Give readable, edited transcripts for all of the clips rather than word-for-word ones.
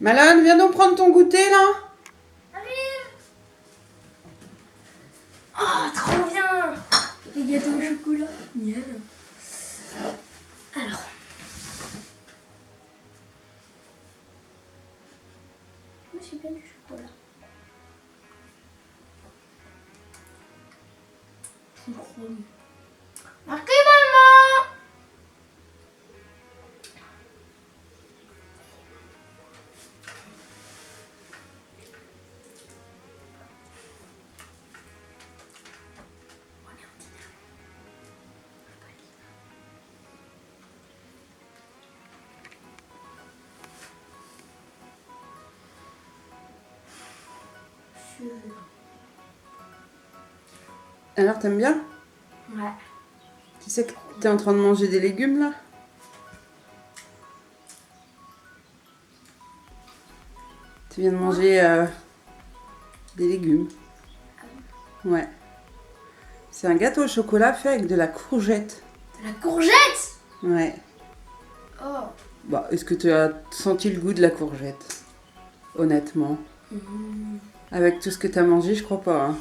Malone, viens donc prendre ton goûter là. Arrive. Oh, trop bien. Les gâteaux au chocolat. Miel. Alors. Moi, j'ai bien du chocolat. Trop bon. Marquez, maman. Alors, t'aimes bien? Ouais. Tu sais que t'es en train de manger des légumes là? Tu viens de manger des légumes. Ouais. C'est un gâteau au chocolat fait avec de la courgette. De la courgette. Ouais. Oh. Bah, est-ce que tu as senti le goût de la courgette? Honnêtement. Avec tout ce que tu as mangé, je crois pas. Hein.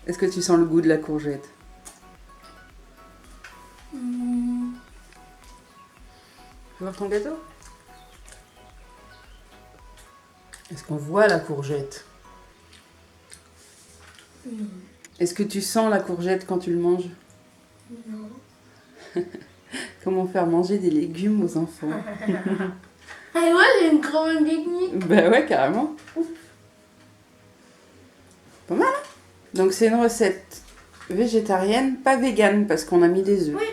Est-ce que tu sens le goût de la courgette? Fais voir ton gâteau. Est-ce qu'on voit la courgette? Est-ce que tu sens la courgette quand tu le manges? Non. Comment faire manger des légumes aux enfants? Et moi, j'ai une trop bonne technique. Bah ouais, carrément. Pas mal, hein? Donc c'est une recette végétarienne, pas végane, parce qu'on a mis des œufs. Oui.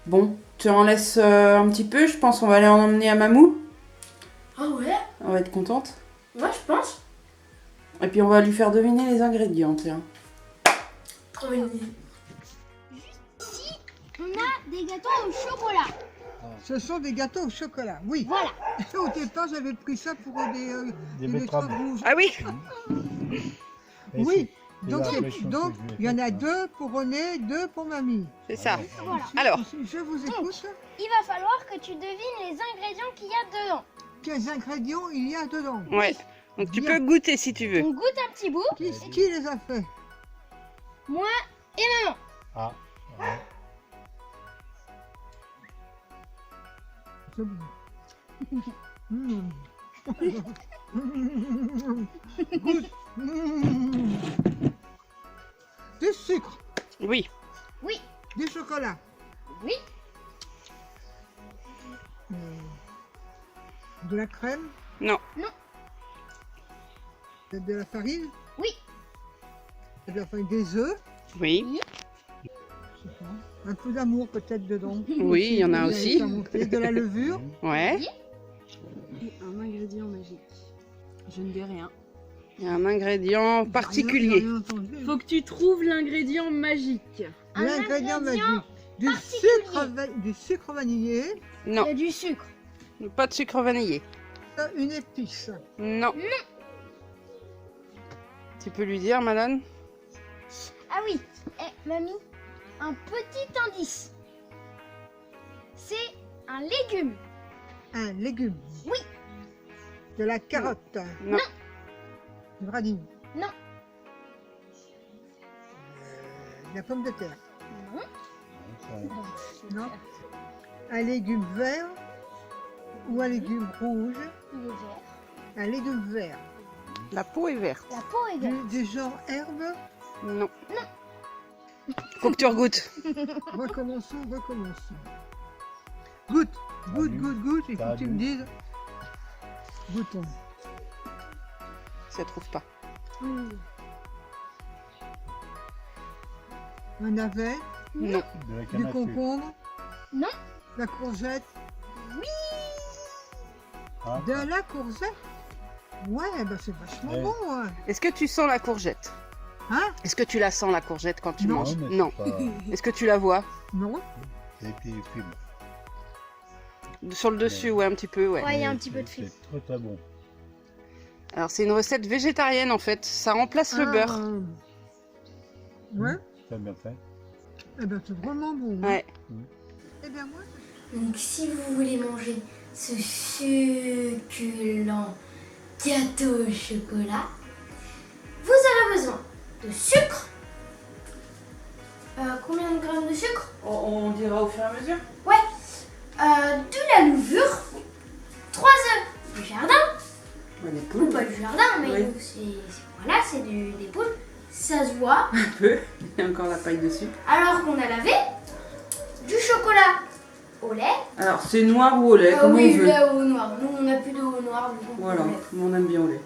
Bon, tu en laisses un petit peu, je pense on va aller en emmener à Mamou. Ah ouais? On va être contente. Ouais, je pense. Et puis on va lui faire deviner les ingrédients, tiens. Trop bonne idée. Ici, on a des gâteaux au chocolat. Ce sont des gâteaux au chocolat, oui. Voilà. Au départ, j'avais pris ça pour des betteraves rouges. Ah oui? Oui, c'est donc la il pression que je lui ai y en a faite, deux pour René, deux pour mamie. C'est ça. Voilà. Alors, Je vous écoute. Il va falloir que tu devines les ingrédients qu'il y a dedans. Quels ingrédients il y a dedans? ouais. Donc tu Bien. peux goûter si tu veux. On goûte un petit bout. Qui les a fait? Moi et maman. Ah, ouais. C'est bon. Goûte. Du sucre, Oui. Oui. du chocolat, Oui. de la crème, Non. de la farine, Oui. de la farine, des œufs, Oui. je sais pas, un peu d'amour peut-être dedans. Oui, il y en a aussi. De la levure. Ouais. Et un ingrédient magique. Je ne dis rien. Il y a un ingrédient particulier. J'ai rien entendu. Faut que tu trouves l'ingrédient magique. Un L'ingrédient ingrédient magique. Du particulier. du sucre vanillé, Il Non, y a du sucre. pas de sucre vanillé. une épice. Non. Tu peux lui dire, Malone? Ah oui. Eh, mamie, un petit indice. C'est un légume. Un légume. Oui. De la carotte. Non. Du radis. Non. De la pomme de terre. Non. Ça- Non. Un légume vert ou un légume rouge. Il est vert. Un légume vert. La peau est verte. La peau est verte. Du genre herbe. Non. Faut que tu regoutes. Recommençons. Goûte. Goûte. Il faut T'as que tu me bu. dises. Goûtons. Ça trouve pas. Un navet. Non. De la Du canne à sucre. concombre. Non. La courgette. Ah, De la courgette. Ouais, bah c'est vachement Ouais. bon. Ouais. Est-ce que tu sens la courgette? Hein? Est-ce que tu la sens la courgette quand tu Non. manges? mais Non. c'est pas- Est-ce que tu la vois? Non. c'est des fibres. Sur le dessus, ouais, un petit peu, ouais. Ouais, il y a un Mais petit peu de c'est fibres. très très bon. Alors c'est une recette végétarienne en fait. Ça remplace le beurre. Ouais. Très bien fait. Eh ben c'est vraiment bon. hein. Ouais. Eh bien moi, Donc, si vous voulez manger ce succulent gâteau au chocolat, vous aurez besoin de sucre. Combien de grammes de sucre? On dira au fur et à mesure. Ouais. De la levure, 3 œufs du jardin, Ouais, les ou poules. pas du jardin, mais Oui. nous, voilà, c'est des poules. Ça se voit. Un peu. Il y a encore la paille dessus. Alors qu'on a lavé du chocolat au lait. Alors, c'est noir ou au lait, comme Oui, on veut. lait au noir. Nous, on n'a plus d'eau au noir. Donc on Voilà, peut mettre. on aime bien au lait.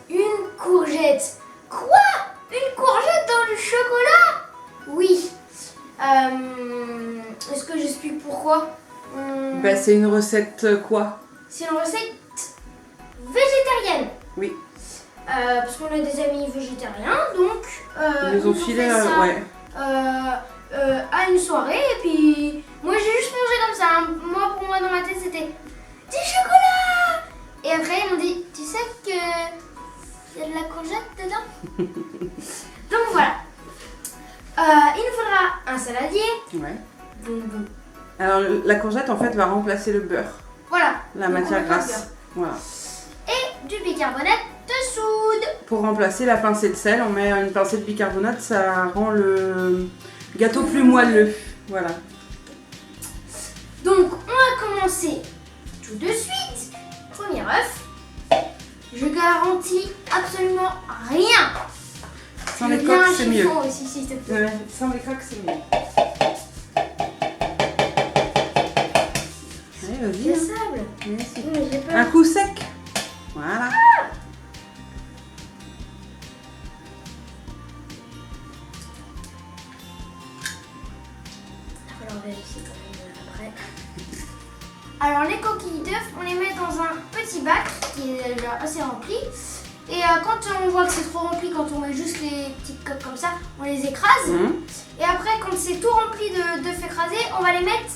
Une courgette. Quoi? Une courgette dans le chocolat? Oui. Est-ce que j'explique pourquoi? Bah, c'est une recette quoi? C'est une recette végétarienne. Oui. Parce qu'on a des amis végétariens, donc Ils nous ont filé, fait ça, ouais. à une soirée, et puis moi j'ai juste mangé comme ça. Hein. Pour moi dans ma tête c'était du chocolat. Et après ils m'ont dit, tu sais que il y a de la courgette dedans. Donc voilà. Il nous faudra un saladier. Ouais. Donc, Alors, la courgette, en fait, va remplacer le beurre, voilà. la Donc, on matière mettra le grasse. Voilà. Et du bicarbonate de soude. Pour remplacer la pincée de sel, on met une pincée de bicarbonate, ça rend le gâteau plus moelleux. Voilà. Donc on va commencer tout de suite. Premier œuf. Je garantis absolument rien. Sans Je les veux bien coques, un c'est mieux. chiffon aussi, s'il te plaît. Ouais, sans les coques, c'est mieux. Allez, vas-y. Le hein. sable. Merci. Oui, mais j'ai peur. Un coup sec. Voilà. Il va falloir vérifier quand même après. Alors les coquilles d'œufs, on les met dans un petit bac qui est déjà assez rempli. Et quand on voit que c'est trop rempli, quand on met juste les petites coques comme ça, on les écrase. Et après, quand c'est tout rempli d'œufs écrasés, on va les mettre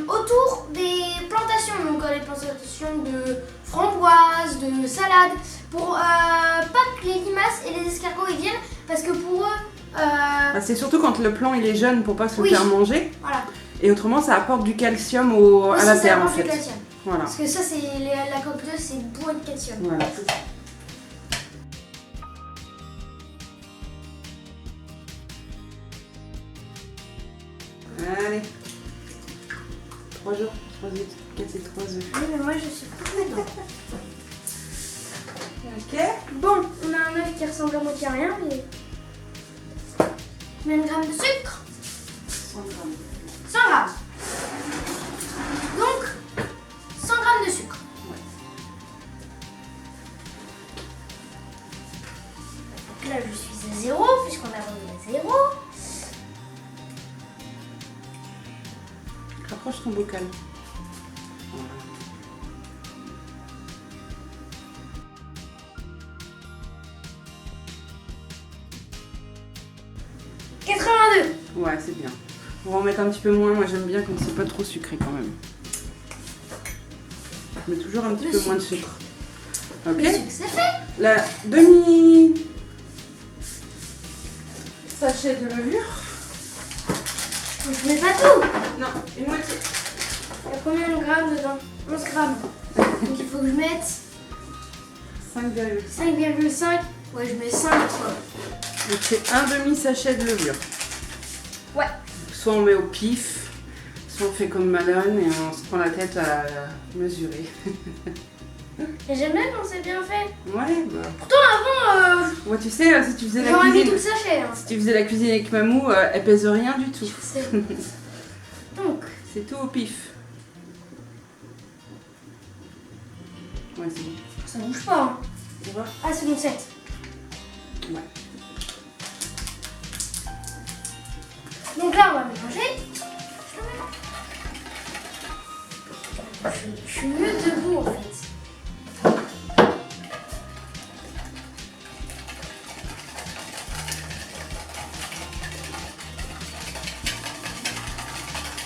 autour des plantations. Donc les plantations de framboises, de salades, pour pas que les limaces et les escargots ils viennent, parce que pour eux, Ah, c'est surtout quand le plant il est jeune pour pas se Oui. faire manger. voilà. Et autrement, ça apporte du calcium à Aussi, la ça terre en apporte du fait. calcium. Voilà. Parce que ça, c'est la coque d'œuf, c'est bourré de calcium. Voilà, c'est ça. Allez. 3 jours, 3 œufs. Casser 3 œufs. Oui, mais moi, je suis pas dedans. Ok. Bon, on a un œuf qui ressemble à moitié à rien, mais... Combien de grammes de sucre? 100 grammes. 100 grammes. Donc, 100 grammes de sucre. Ouais. Donc là, je suis à 0, puisqu'on a remis à 0. Rapproche ton bocal. Voilà. 82. Ouais, c'est bien. On va en mettre un petit peu moins. Moi, j'aime bien quand c'est pas trop sucré quand même. Je mets toujours un petit Le peu sucre. moins de sucre. Ok. Le sucre, c'est fait. La demi sachet de levure. Donc, je mets pas tout. Non, une moitié. Il y a combien de grammes dedans? 11 grammes. Donc, il faut que je mette 5,5. 5,5. Ouais, je mets 5. Donc c'est un demi sachet de levure. Ouais. Soit on met au pif, soit on fait comme Malone et on se prend la tête à mesurer. Et j'aime bien quand c'est bien fait. Ouais, bah. Pourtant, avant, Ouais, tu sais, si tu faisais la j'aurais mis tout le cuisine. sachet. Hein. Si tu faisais la cuisine avec Mamou, elle pèse rien du tout. Je sais. Donc, C'est tout au pif. Ouais, c'est bon. ça bouge pas. Hein. Tu vois? Ah, c'est bon, 7. Ouais. Donc là, on va mélanger. Je suis mieux debout en fait.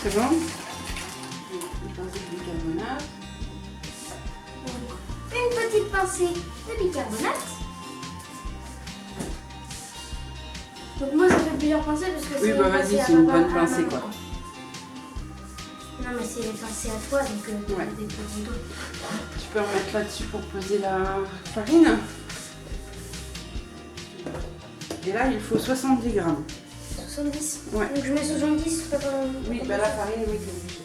C'est bon? Une pincée de bicarbonate. Une petite pincée de bicarbonate. Donc moi, ça fait plusieurs pincées parce que Oui, c'est bah une vas-y, pincée à c'est une ma bonne main, à ma pincée, main, quoi. Non, Non, mais c'est à toi, donc tu Ouais. mets des petits doigts. Tu peux remettre là-dessus pour poser la farine. Et là, il faut 70 grammes. 70. Ouais. Donc je mets 70, pas comme... Oui, bah la farine, oui, t'es obligé.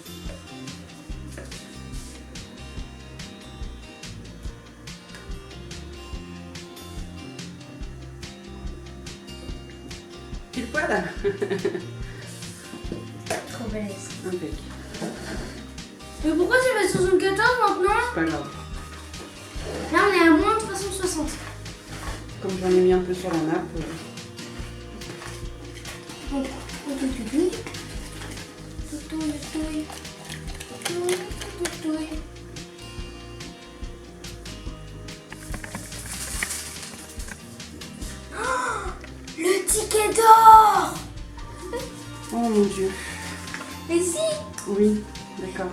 Pile poil. Trop balèze. Impec. Mais pourquoi tu mets 74 maintenant? C'est pas grave. Là, on est à moins 360. Comme j'en ai mis un peu sur la nappe. Donc, on toutouille. Toutouille. Oh, le ticket d'or! Oh mon dieu. Mais si! Oui, d'accord.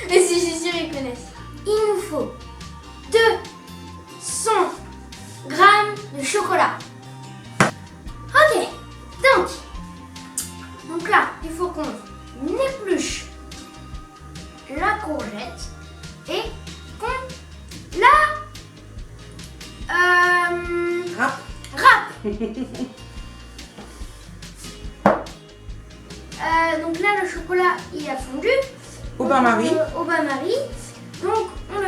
Mais si, je suis sûre qu'ils connaissent. Il nous faut 200 grammes de chocolat. Ok, donc là, il faut qu'on épluche la courgette et qu'on la Râpe. râpe. Donc là, le chocolat, il a fondu. Au bain-marie. Au bain-marie. Donc on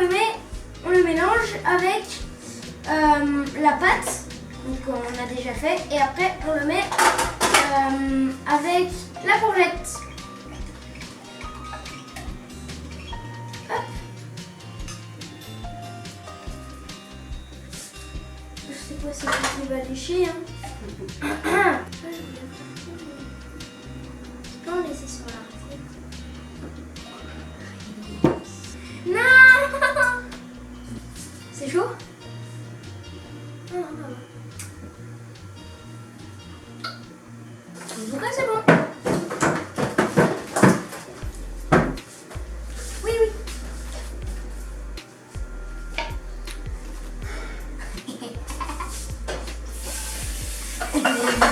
le mélange avec la pâte, donc on a déjà fait, et après on le met avec la courgette. Hop. Je sais pas si tu vas lécher. Hein. Tu peux en laisser sur la recette. Non. C'est chaud? Non, non, non. En tout cas, c'est bon. Oui, oui.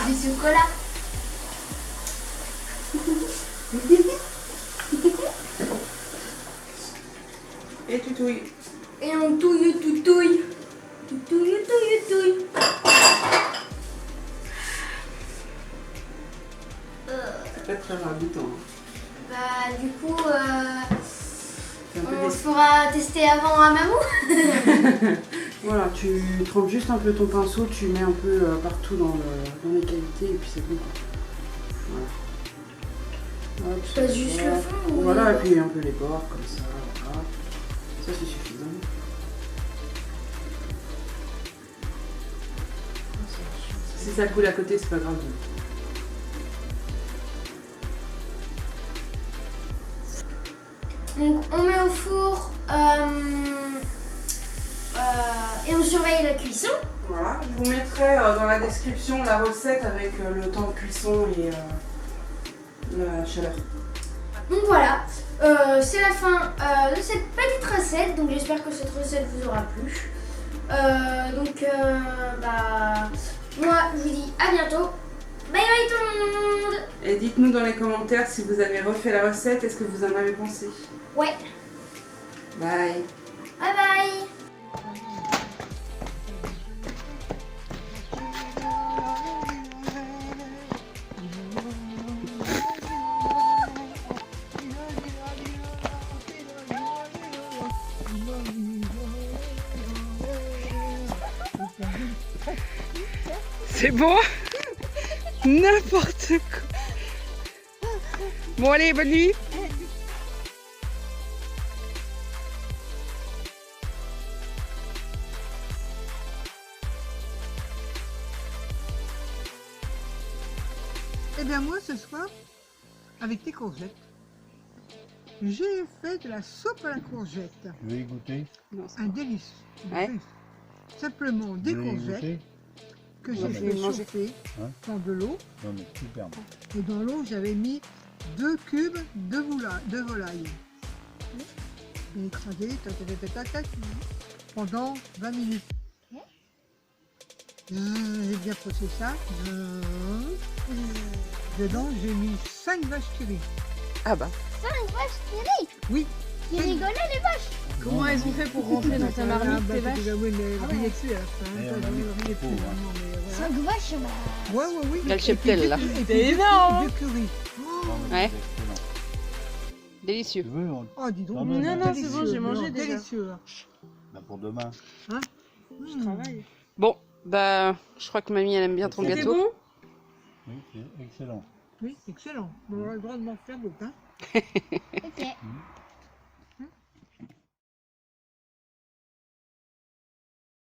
Du chocolat. Et tu touilles. Et on touille. Touille. C'est pas très ragoûtant. Bah, du coup, C'est un peu on des- fera tester avant à Mamou. Voilà, tu trempes juste un peu ton pinceau, tu mets un peu partout dans les cavités et puis c'est bon. Voilà. Hop, Pas juste le fond ou Voilà, les et puis un peu les bords comme ça. Voilà. Ça c'est suffisant. Si ça coule à côté, c'est pas grave. Donc, on met au four et on surveille la cuisson. Voilà, je vous mettrai dans la description la recette avec le temps de cuisson et la chaleur. Donc voilà, c'est la fin de cette petite recette. Donc j'espère que cette recette vous aura plu. Bah, moi je vous dis à bientôt. Bye bye tout le monde. Et dites-nous dans les commentaires si vous avez refait la recette, est-ce que vous en avez pensé. Ouais, Bye. bye bye. C'est bon. N'importe quoi. Bon allez, bonne nuit. Eh bien moi ce soir, avec tes courgettes, j'ai fait de la soupe à la courgette. Tu veux y goûter? Un délice. Ouais. Simplement des Tu veux y courgettes goûter? que Ouais, j'ai je fait vais manger. chauffer Hein? dans de l'eau. Non mais super bon. Et dans l'eau, j'avais mis 2 cubes de volaille. Et écrasé pendant 20 minutes. J'ai bien processé ça. Dedans, j'ai mis 5 vaches qui rit. Ah bah. 5 vaches qui rient. Oui. Qui rigolaient les vaches. Comment elles ont fait pour rentrer dans ta marmite, tes vaches? Oui, mais elle riait dessus à la fin. Et on a Elle mis riait trop, dessus, hein. non, mais voilà. 5 vaches, bah. Ouais, oui. Il y a le cheptel, là. C'est énorme. Deux currys. Ouais. Excellent. Délicieux. Tu veux, on... Oh, dis donc. Non, non, c'est délicieux, bon, j'ai mangé non, déjà. Délicieux. Là. Bah, pour demain. Je travaille. Bon, bah, je crois que mamie, elle aime bien ton C'est gâteau. bon? Oui, c'est excellent. Oui, excellent. On aura le droit de m'en faire d'autres. Hein. Ok.